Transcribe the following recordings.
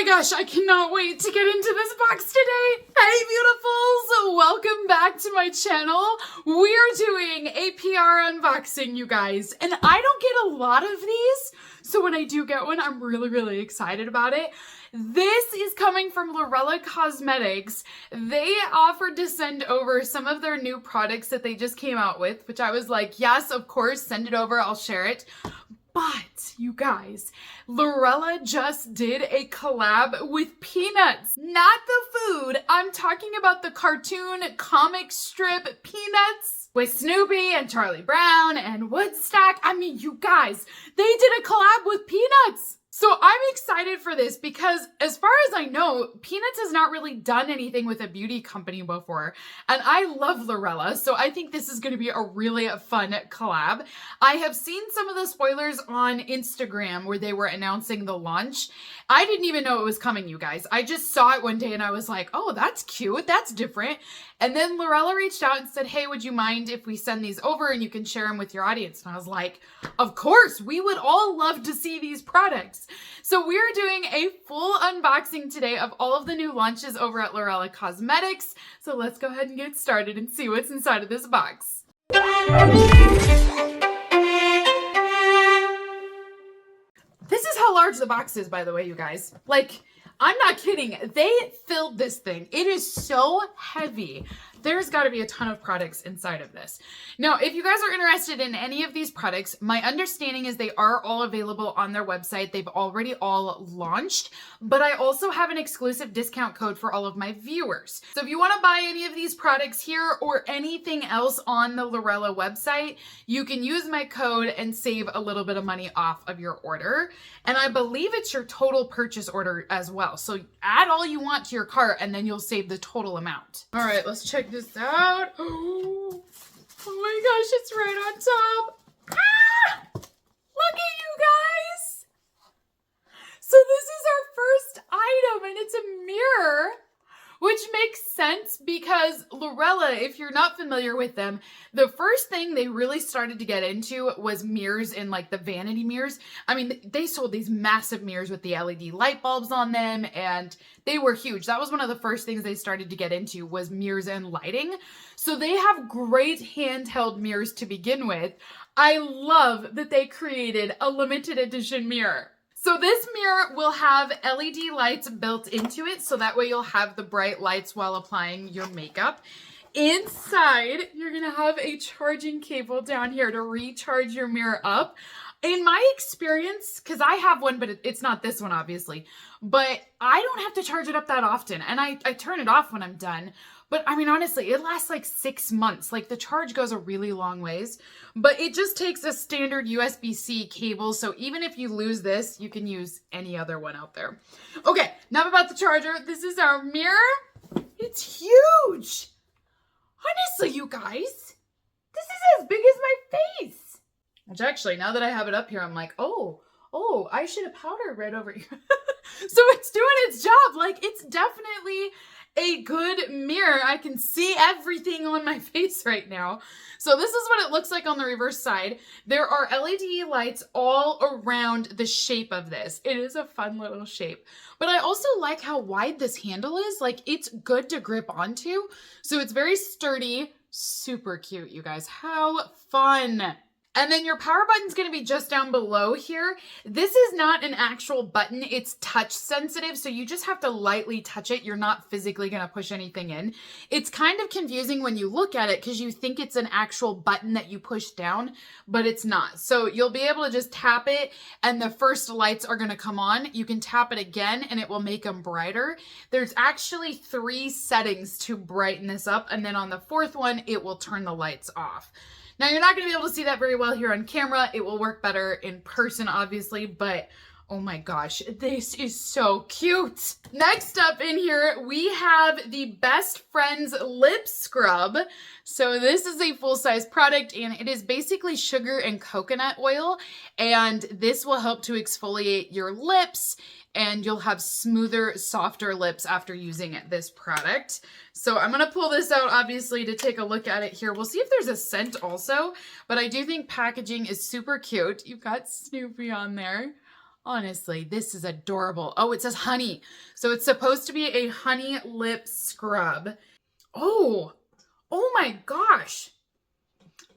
my gosh, I cannot wait to get into this box today. Hey beautifuls, welcome back to my channel. We're doing a PR unboxing, you guys, and I don't get a lot of these, so when I do get one, I'm really excited about it. This is coming from Lurella Cosmetics. They offered to send over some of their new products that they just came out with, which I was like, yes, of course, send it over, I'll share it. But, you guys, Lurella just did a collab with Peanuts. Not the food, I'm talking about the cartoon comic strip Peanuts with Snoopy and Charlie Brown and Woodstock. I mean, you guys, they did a collab with Peanuts. So I'm excited for this because as far as I know, Peanuts has not really done anything with a beauty company before. And I love Lurella, so I think this is going to be a really fun collab. I have seen some of the spoilers on Instagram where they were announcing the launch. I didn't even know it was coming, you guys. I just saw it one day and I was like, oh, that's cute. That's different. And then Lurella reached out and said, hey, would you mind if we send these over and you can share them with your audience? And I was like, of course, we would all love to see these products. So we're doing a full unboxing today of all of the new launches over at Lurella Cosmetics. So let's go ahead and get started and see what's inside of this box. This is how large the box is, by the way, you guys. Like, I'm not kidding. They filled this thing. It is so heavy. There's got to be a ton of products inside of this. Now, if you guys are interested in any of these products, my understanding is they are all available on their website. They've already all launched, but I also have an exclusive discount code for all of my viewers. So if you want to buy any of these products here or anything else on the Lurella website, you can use my code and save a little bit of money off of your order. And I believe it's your total purchase order as well. So add all you want to your cart and then you'll save the total amount. All right, let's check this out. Oh my gosh, it's right on top. Ah! Look at you guys. So this is our first item and it's a mirror, which makes sense because Lurella, if you're not familiar with them, the first thing they really started to get into was mirrors in like the vanity mirrors. I mean, they sold these massive mirrors with the LED light bulbs on them and they were huge. That was one of the first things they started to get into was mirrors and lighting. So they have great handheld mirrors to begin with. I love that they created a limited edition mirror. So this mirror will have LED lights built into it, so that way you'll have the bright lights while applying your makeup. Inside, you're gonna have a charging cable down here to recharge your mirror up. In my experience, because I have one, but it's not this one, obviously, but I don't have to charge it up that often, and I turn it off when I'm done. But I mean, honestly, it lasts like 6 months. Like the charge goes a really long ways, but it just takes a standard USB-C cable. So even if you lose this, you can use any other one out there. Okay, enough about the charger. This is our mirror. It's huge. Honestly, you guys, this is as big as my face. Which actually, now that I have it up here, I'm like, oh, I should have powdered right over here. So it's doing its job. Like it's definitely a good mirror. I can see everything on my face right now. So this is what it looks like on the reverse side. There are LED lights all around the shape of this. It is a fun little shape. But I also like how wide this handle is. Like it's good to grip onto. So it's very sturdy, super cute, you guys. How fun. And then your power button's going to be just down below here. This is not an actual button. It's touch sensitive, so you just have to lightly touch it. You're not physically going to push anything in. It's kind of confusing when you look at it because you think it's an actual button that you push down, but it's not. So you'll be able to just tap it and the first lights are going to come on. You can tap it again and it will make them brighter. There's actually 3 settings to brighten this up, and then on the 4th one, it will turn the lights off. Now, you're not going to be able to see that very well here on camera. It will work better in person, obviously, but oh my gosh, this is so cute. Next up in here, we have the Best Friends Lip Scrub. So this is a full-size product, and it is basically sugar and coconut oil, and this will help to exfoliate your lips, and you'll have smoother, softer lips after using this product. So I'm gonna pull this out, obviously, to take a look at it here. We'll see if there's a scent also, but I do think packaging is super cute. You've got Snoopy on there. Honestly, this is adorable. Oh, it says honey. So it's supposed to be a honey lip scrub. Oh, oh my gosh.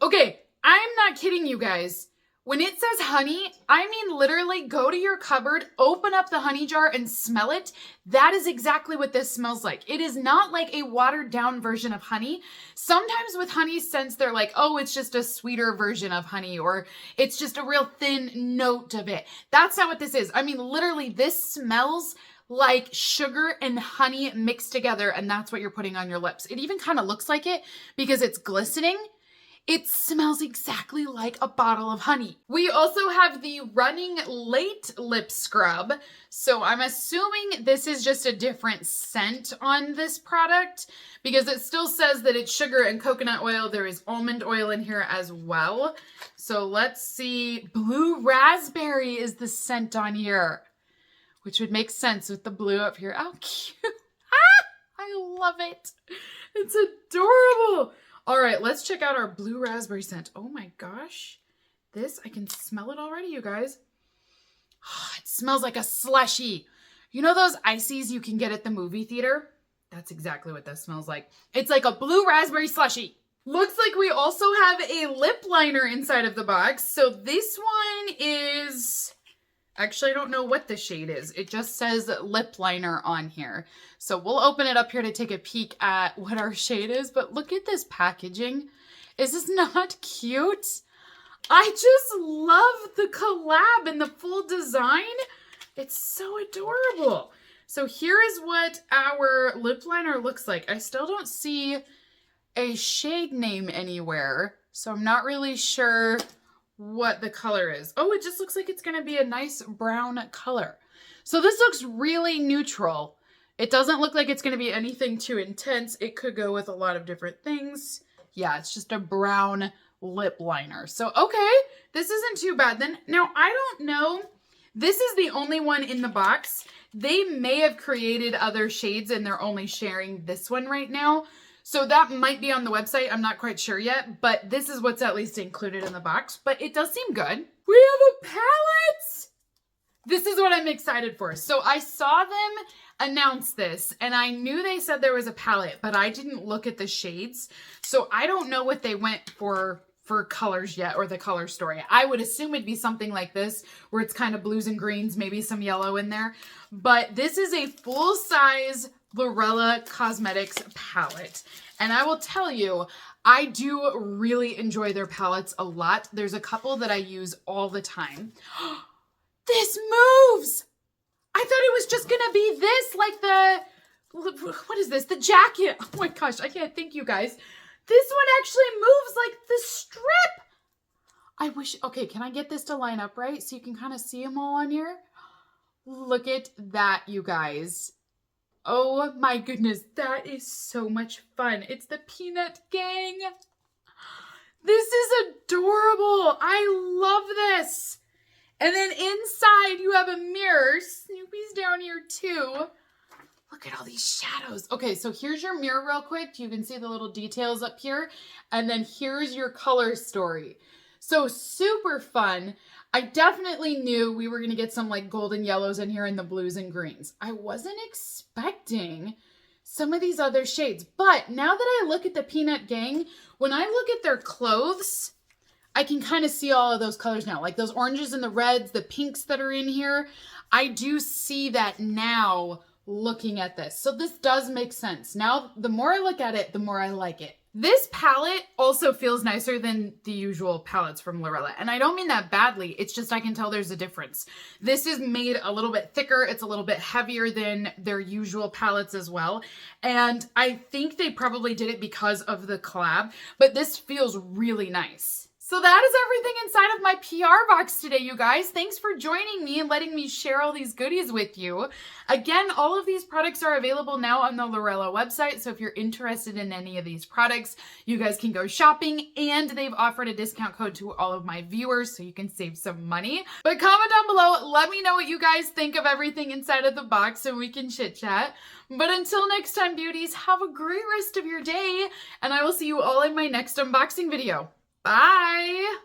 Okay, I'm not kidding you guys. When it says honey, I mean literally go to your cupboard, open up the honey jar and smell it. That is exactly what this smells like. It is not like a watered down version of honey. Sometimes with honey scents, they're like, oh, it's just a sweeter version of honey, or it's just a real thin note of it. That's not what this is. I mean, literally this smells like sugar and honey mixed together, and that's what you're putting on your lips. It even kind of looks like it because it's glistening. It smells exactly like a bottle of honey. We also have the Running Late Lip Scrub. So I'm assuming this is just a different scent on this product because it still says that it's sugar and coconut oil. There is almond oil in here as well. So let's see. Blue raspberry is the scent on here, which would make sense with the blue up here. Oh, cute. I love it. It's adorable. All right, let's check out our blue raspberry scent. Oh my gosh. This, I can smell it already, you guys. Oh, it smells like a slushie. You know those ices you can get at the movie theater? That's exactly what that smells like. It's like a blue raspberry slushie. Looks like we also have a lip liner inside of the box. So this one is... Actually, I don't know what the shade is. It just says lip liner on here. So we'll open it up here to take a peek at what our shade is. But look at this packaging. Is this not cute? I just love the collab and the full design. It's so adorable. So here is what our lip liner looks like. I still don't see a shade name anywhere. So I'm not really sure what the color is. Oh, it just looks like it's going to be a nice brown color. So this looks really neutral. It doesn't look like it's going to be anything too intense. It could go with a lot of different things. Yeah, it's just a brown lip liner. So, okay, this isn't too bad. Then now I don't know. This is the only one in the box. They may have created other shades and they're only sharing this one right now. So that might be on the website. I'm not quite sure yet, but this is what's at least included in the box, but it does seem good. We have a palette. This is what I'm excited for. So I saw them announce this and I knew they said there was a palette, but I didn't look at the shades. So I don't know what they went for colors yet or the color story. I would assume it'd be something like this where it's kind of blues and greens, maybe some yellow in there. But this is a full-size Lurella Cosmetics palette. And I will tell you, I do really enjoy their palettes a lot. There's a couple that I use all the time. This moves! I thought it was just gonna be this, like the, what is this? The jacket. Oh my gosh, I can't think, you guys. This one actually moves like the strip. I wish, okay, can I get this to line up right so you can kind of see them all on here? Look at that, you guys. Oh my goodness, that is so much fun. It's the Peanut Gang. This is adorable. I love this. And then inside you have a mirror. Snoopy's down here too. Look at all these shadows. Okay, so here's your mirror real quick. You can see the little details up here. And then here's your color story. So super fun. I definitely knew we were going to get some like golden yellows in here and the blues and greens. I wasn't expecting some of these other shades. But now that I look at the Peanut Gang, when I look at their clothes, I can kind of see all of those colors now. Like those oranges and the reds, the pinks that are in here. I do see that now looking at this. So this does make sense. Now, the more I look at it, the more I like it. This palette also feels nicer than the usual palettes from Lurella. And I don't mean that badly. It's just I can tell there's a difference. This is made a little bit thicker. It's a little bit heavier than their usual palettes as well. And I think they probably did it because of the collab. But this feels really nice. So that is everything inside of my PR box today, you guys. Thanks for joining me and letting me share all these goodies with you. Again, all of these products are available now on the Lurella website. So if you're interested in any of these products, you guys can go shopping, and they've offered a discount code to all of my viewers so you can save some money. But comment down below, let me know what you guys think of everything inside of the box so we can chit chat. But until next time, beauties, have a great rest of your day, and I will see you all in my next unboxing video. Bye!